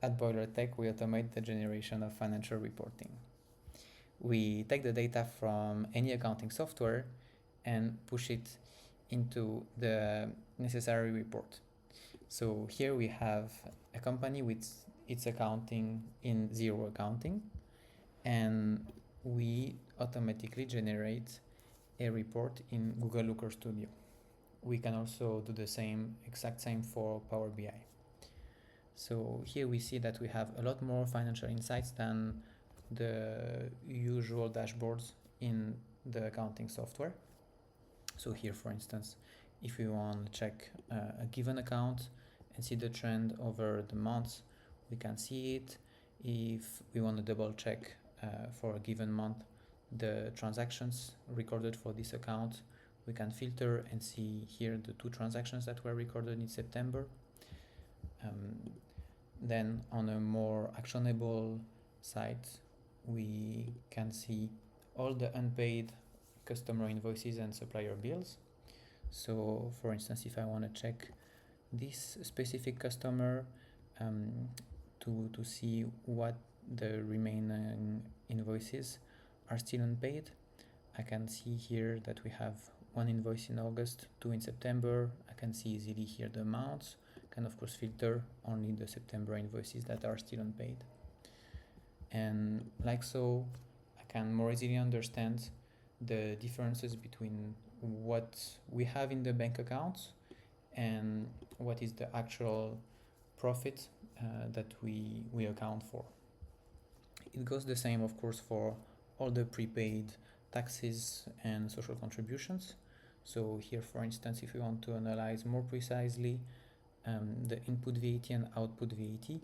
At BoilerTech, we automate the generation of financial reporting. We take the data from any accounting software and push it into the necessary report. So here we have a company with its accounting in Xero accounting, and we automatically generate a report in Google Looker Studio. We can also do the exact same for Power BI. So here we see that we have a lot more financial insights than the usual dashboards in the accounting software. So here, for instance, if we want to check a given account and see the trend over the months, we can see it. If we want to double check for a given month the transactions recorded for this account, we can filter and see here the 2 transactions that were recorded in September. Then on a more actionable site, we can see all the unpaid customer invoices and supplier bills. So for instance, if I want to check this specific customer to see what the remaining invoices are still unpaid, I can see here that we have 1 invoice in August, 2 in September. I can see easily here the amounts. Can of course filter only the September invoices that are still unpaid. And like so, I can more easily understand the differences between what we have in the bank accounts and what is the actual profit that we account for. It goes the same, of course, for all the prepaid taxes and social contributions. So here, for instance, if we want to analyze more precisely the input VAT and output VAT,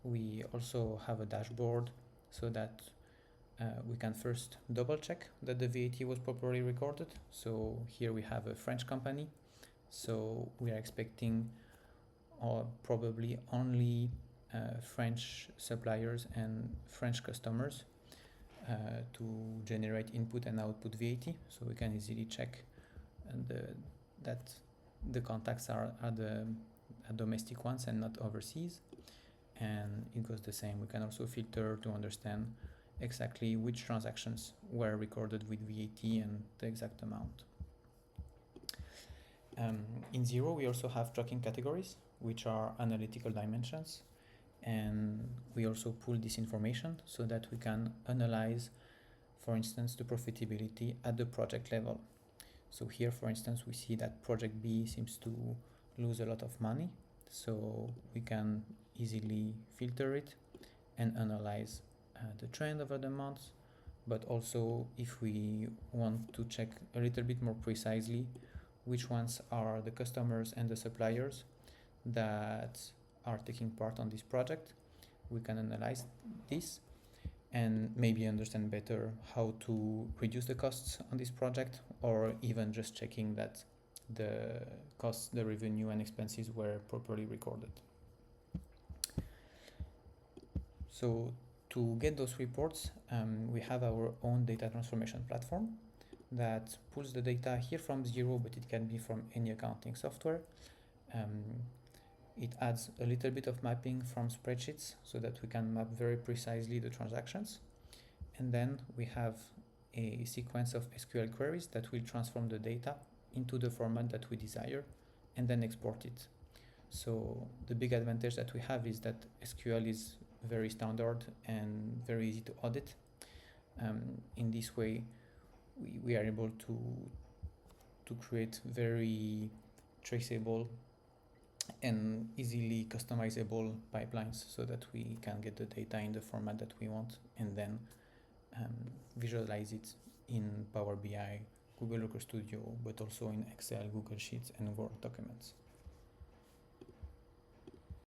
we also have a dashboard so that we can first double check that the VAT was properly recorded. So here we have a French company, so we are expecting probably only French suppliers and French customers to generate input and output VAT, so we can easily check that the contacts are the domestic ones and not overseas. And it goes the same. We can also filter to understand exactly which transactions were recorded with VAT and the exact amount. In Xero, we also have tracking categories, which are analytical dimensions. And we also pull this information so that we can analyze, for instance, the profitability at the project level. So here, for instance, we see that project B seems to lose a lot of money. So we can easily filter it and analyze the trend over the months. But also, if we want to check a little bit more precisely which ones are the customers and the suppliers that are taking part on this project, we can analyze this and maybe understand better how to reduce the costs on this project, or even just checking that the costs, the revenue and expenses were properly recorded. So to get those reports, we have our own data transformation platform that pulls the data here from Xero, but it can be from any accounting software. It adds a little bit of mapping from spreadsheets so that we can map very precisely the transactions. And then we have a sequence of SQL queries that will transform the data into the format that we desire and then export it. So the big advantage that we have is that SQL is very standard and very easy to audit. In this way, we are able to create very traceable and easily customizable pipelines so that we can get the data in the format that we want and then visualize it in Power BI, Google Looker Studio, but also in Excel, Google Sheets, and Word documents.